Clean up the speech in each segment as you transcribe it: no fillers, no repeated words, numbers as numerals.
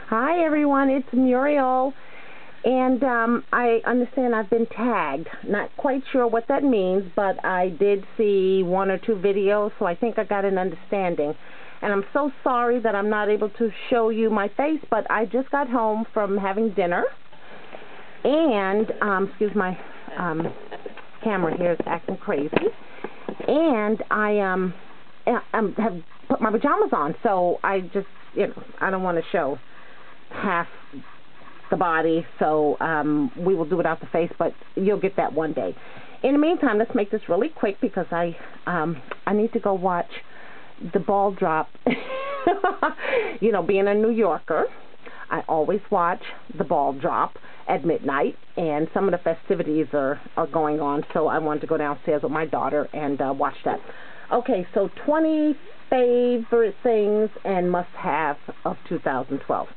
Hi everyone, it's Muriel, and I understand I've been tagged. Not quite sure what that means, but I did see one or two videos, so I think I got an understanding. And I'm so sorry that I'm not able to show you my face, but I just got home from having dinner, and, excuse my camera here is acting crazy, and I have put my pajamas on, so I just, I don't want to show half the body, so we will do without the face, but you'll get that one day. In the meantime, let's make this really quick because I need to go watch the ball drop. Being a New Yorker, I always watch the ball drop at midnight, and some of the festivities are going on, so I wanted to go downstairs with my daughter and watch that. Okay, so 20 favorite things and must-have of 2012.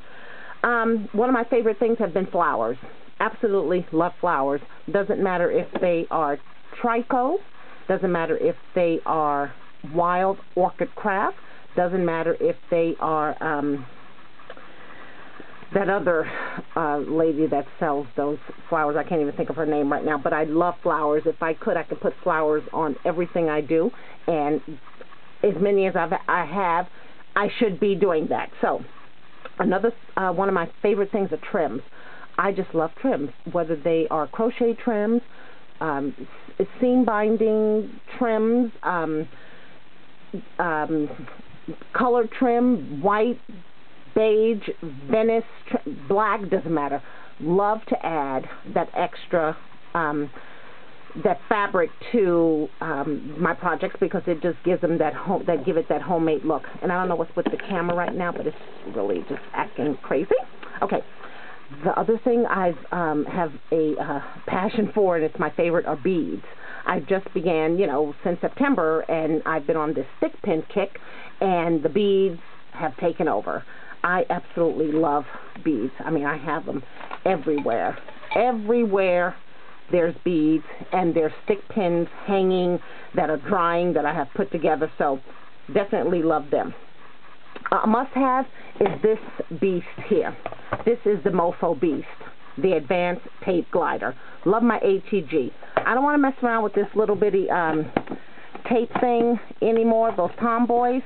One of my favorite things have been flowers. Absolutely love flowers. Doesn't matter if they are tricho, doesn't matter if they are wild orchid craft, doesn't matter if they are that other lady that sells those flowers. I can't even think of her name right now, but I love flowers. If I could put flowers on everything I do, and as many as I have, I should be doing that. So another one of my favorite things are trims. I just love trims, whether they are crochet trims, seam binding trims, color trim, white, beige, Venice, black, doesn't matter. Love to add that extra that fabric to my projects because it just gives them that give it that homemade look. And I don't know what's with the camera right now, but it's really just acting crazy. Okay, the other thing I have a passion for, and it's my favorite, are beads. I just began, since September, and I've been on this stick pin kick, and the beads have taken over. I absolutely love beads. I mean, I have them everywhere. Everywhere there's beads, and there's stick pins hanging that are drying that I have put together, so definitely love them. A must-have is this beast here. This is the Mofo Beast, the Advanced Tape Glider. Love my ATG. I don't want to mess around with this little bitty tape thing anymore, those tomboys.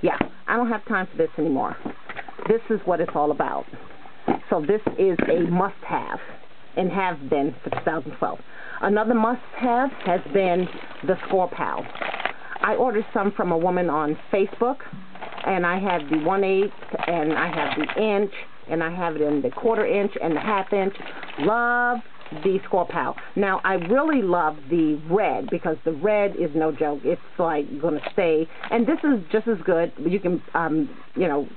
Yeah, I don't have time for this anymore. This is what it's all about. So this is a must-have, and have been for 2012. Another must-have has been the Score Pal. I ordered some from a woman on Facebook, and I have the 1/8, and I have the inch, and I have it in the 1/4 inch and the 1/2 inch. Love the Score Pal. Now, I really love the red because the red is no joke. It's like going to stay, and this is just as good. You can,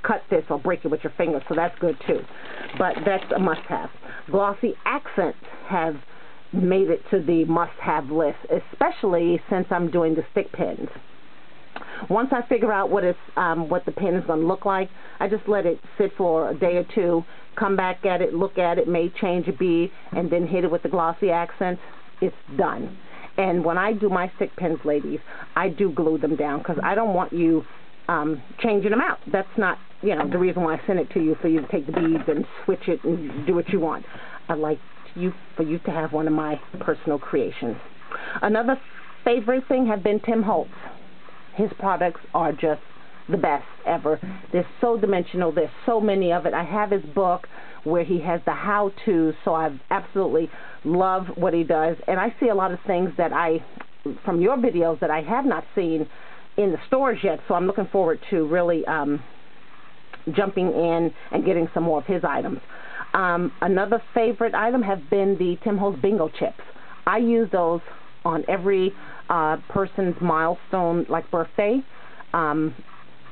cut this or break it with your fingers, so that's good too. But that's a must-have. Glossy accents have made it to the must-have list, especially since I'm doing the stick pins. Once I figure out what the pin is going to look like, I just let it sit for a day or two, come back at it, look at it, may change a bead, and then hit it with the glossy accents. It's done. And when I do my stick pins, ladies, I do glue them down because I don't want you changing them out. That's not, the reason why I send it to you, for you to take the beads and switch it and do what you want. I'd like for you to have one of my personal creations. Another favorite thing have been Tim Holtz. His products are just the best ever. They're so dimensional. There's so many of it. I have his book where he has the how-to, so I absolutely love what he does. And I see a lot of things that from your videos that I have not seen in the stores yet, so I'm looking forward to really jumping in and getting some more of his items. Another favorite item have been the Tim Holtz bingo chips. I use those on every person's milestone, like birthday.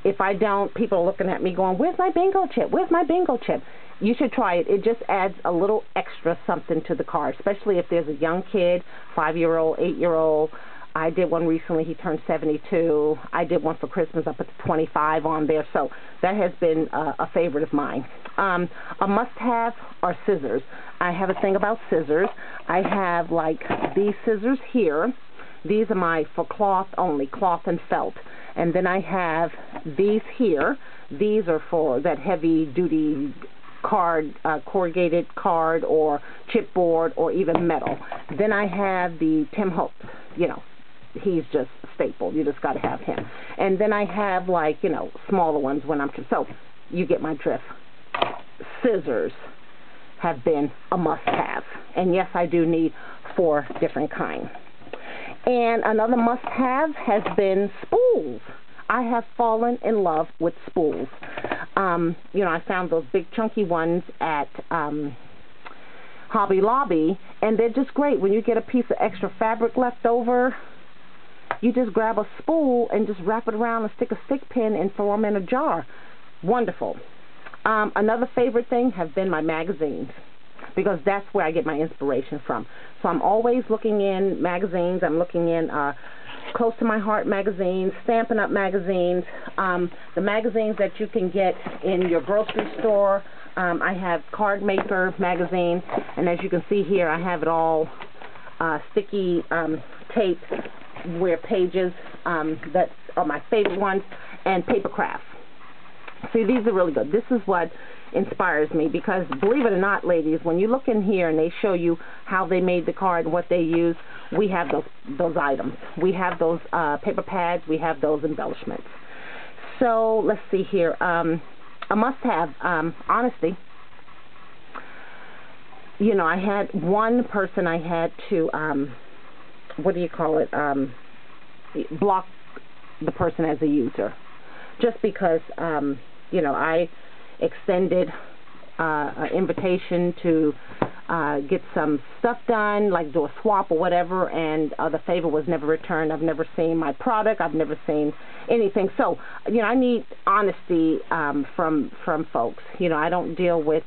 If I don't, people are looking at me going, where's my bingo chip? Where's my bingo chip? You should try it. It just adds a little extra something to the card, especially if there's a young kid, 5-year-old, 8-year-old. I did one recently. He turned 72. I did one for Christmas. I put the 25 on there. So that has been a favorite of mine. A must-have are scissors. I have a thing about scissors. I have, like, these scissors here. These are for cloth only, cloth and felt. And then I have these here These are for that heavy-duty card, corrugated card or chipboard or even metal. Then I have the Tim Holtz, you know, he's just a staple. You just got to have him. And then I have, like, you know, smaller ones when I'm, so you get my drift. Scissors have been a must-have. And yes, I do need 4 different kinds. And another must-have has been spools. I have fallen in love with spools. You know, I found those big chunky ones at Hobby Lobby, and they're just great. When you get a piece of extra fabric left over, you just grab a spool and just wrap it around and stick a stick pin and throw them in a jar. Wonderful. Another favorite thing have been my magazines, because that's where I get my inspiration from. So I'm always looking in magazines. I'm looking in Close to My Heart magazines, Stampin' Up! Magazines, the magazines that you can get in your grocery store. I have Card Maker magazine, and as you can see here, I have it all sticky tape where pages that are my favorite ones, and paper craft. See, these are really good. This is what inspires me, because believe it or not, ladies, when you look in here and they show you how they made the card and what they use, we have those items. We have those paper pads. We have those embellishments. So let's see here. A must-have, honesty. You know, I had one person I had to, what do you call it, block the person as a user, just because, you know, I extended an invitation to get some stuff done, like do a swap or whatever, and the favor was never returned. I've never seen my product. I've never seen anything. So, you know, I need honesty from folks. You know, I don't deal with,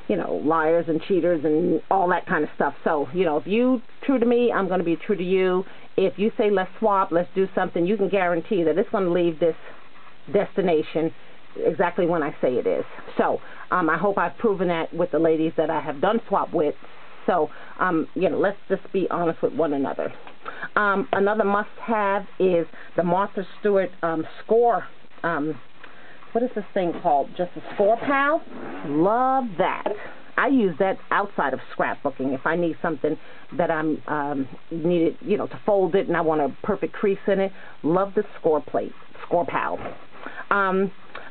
you know, liars and cheaters and all that kind of stuff. So, you know, if you true to me, I'm going to be true to you. If you say let's swap, let's do something, you can guarantee that it's going to leave this destination exactly when I say it is. So I hope I've proven that with the ladies that I have done swap with. So you know, let's just be honest with one another. Another must-have is the Martha Stewart score. What is this thing called? Just a score pal? Love that. I use that outside of scrapbooking. If I need something that I'm needed, you know, to fold it and I want a perfect crease in it, love the score plate, score pal.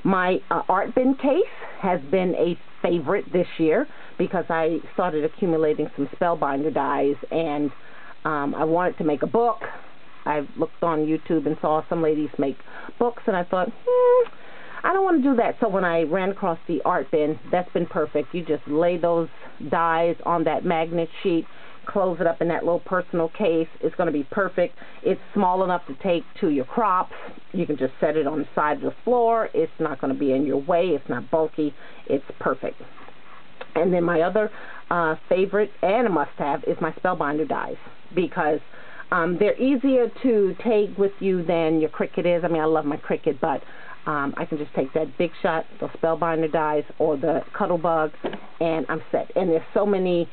My art bin case has been a favorite this year because I started accumulating some Spellbinder dies, and I wanted to make a book. I looked on YouTube and saw some ladies make books, and I thought, I don't want to do that. So when I ran across the art bin, that's been perfect. You just lay those dies on that magnet sheet, close it up in that little personal case. It's going to be perfect. It's small enough to take to your crops. You can just set it on the side of the floor. It's not going to be in your way. It's not bulky. It's perfect. And then my other favorite and a must-have is my Spellbinder dies, because they're easier to take with you than your Cricut is. I mean, I love my Cricut, but I can just take that Big Shot, the Spellbinder dies, or the Cuttlebug, and I'm set. And there's so many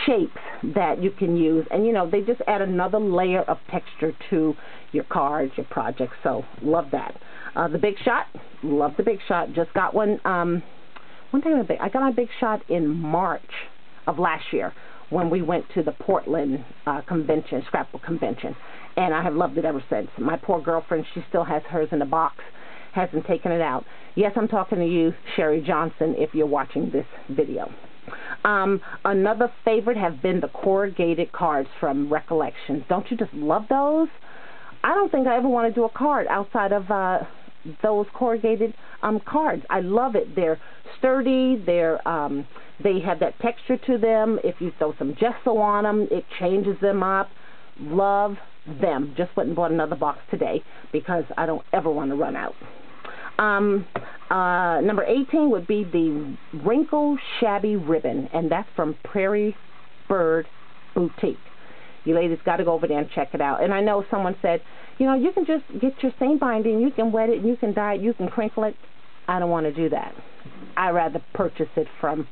shapes that you can use, and you know, they just add another layer of texture to your cards, your projects. So love that. The Big Shot, love the Big Shot. Just got one. One time I got my Big Shot in March of last year when we went to the Portland convention, scrapbook convention, and I have loved it ever since. My poor girlfriend, she still has hers in the box, hasn't taken it out. Yes, I'm talking to you, Sherry Johnson, if you're watching this video. Another favorite have been the corrugated cards from Recollections. Don't you just love those? I don't think I ever want to do a card outside of those corrugated cards. I love it. They're sturdy. They're they have that texture to them. If you throw some gesso on them, it changes them up. Love them. Just went and bought another box today because I don't ever want to run out. Number 18 would be the Wrinkle Shabby Ribbon, and that's from Prairie Bird Boutique. You ladies got to go over there and check it out. And I know someone said, you know, you can just get your stain binding, you can wet it, you can dye it, you can crinkle it. I don't want to do that. I'd rather purchase it from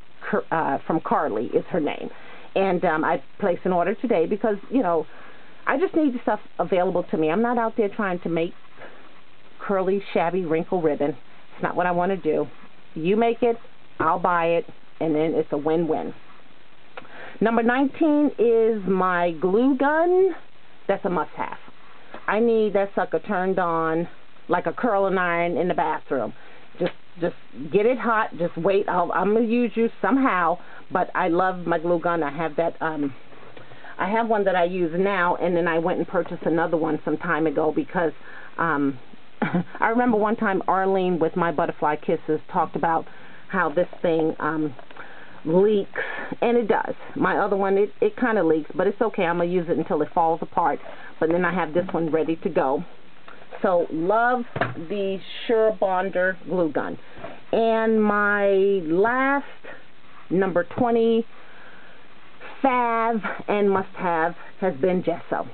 Carly is her name. And I placed an order today because, you know, I just need the stuff available to me. I'm not out there trying to make curly, shabby, wrinkle ribbon. It's not what I want to do. You make it, I'll buy it, and then it's a win-win. Number 19 is my glue gun. That's a must-have. I need that sucker turned on like a curling iron in the bathroom. Just get it hot. Just wait. I'm going to use you somehow, but I love my glue gun. I have that, I have one that I use now, and then I went and purchased another one some time ago because I remember one time Arlene with My Butterfly Kisses talked about how this thing leaks, and it does. My other one, it kind of leaks, but it's okay. I'm going to use it until it falls apart, but then I have this one ready to go. So, love the SureBonder glue gun. And my last, number 20, fave and must-have has been gesso.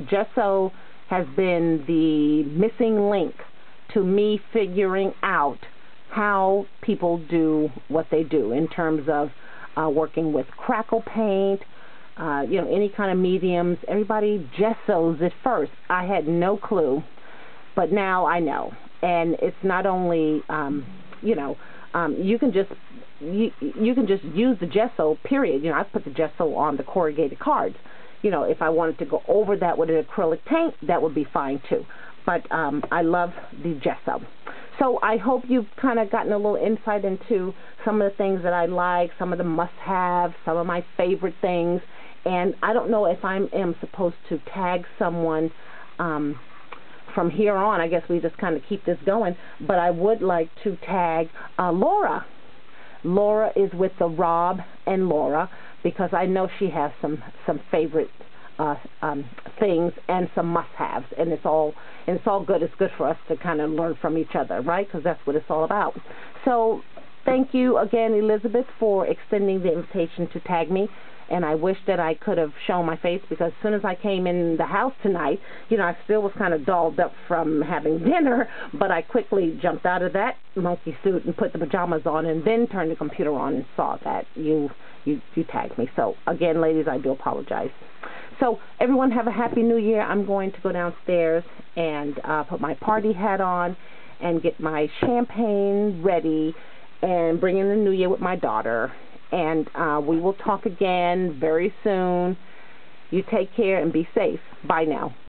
Gesso has been the missing link to me figuring out how people do what they do in terms of working with crackle paint, any kind of mediums. Everybody gessos it first. I had no clue, but now I know. And it's not only, you can just use the gesso, period. I put the gesso on the corrugated cards. If I wanted to go over that with an acrylic paint, that would be fine too. But I love the gesso. So I hope you've kind of gotten a little insight into some of the things that I like, some of the must-haves, some of my favorite things. And I don't know if I am supposed to tag someone from here on. I guess we just kind of keep this going. But I would like to tag Laura. Laura is with the Rob and Laura, because I know she has some favorite things and some must-haves, and it's all good. It's good for us to kind of learn from each other, right? Because that's what it's all about. So thank you again, Elizabeth, for extending the invitation to tag me. And I wish that I could have shown my face, because as soon as I came in the house tonight, I still was kind of dolled up from having dinner, but I quickly jumped out of that monkey suit and put the pajamas on, and then turned the computer on and saw that you tagged me. So again, ladies, I do apologize. So everyone have a happy new year. I'm going to go downstairs and put my party hat on and get my champagne ready and bring in the new year with my daughter. And we will talk again very soon. You take care and be safe. Bye now.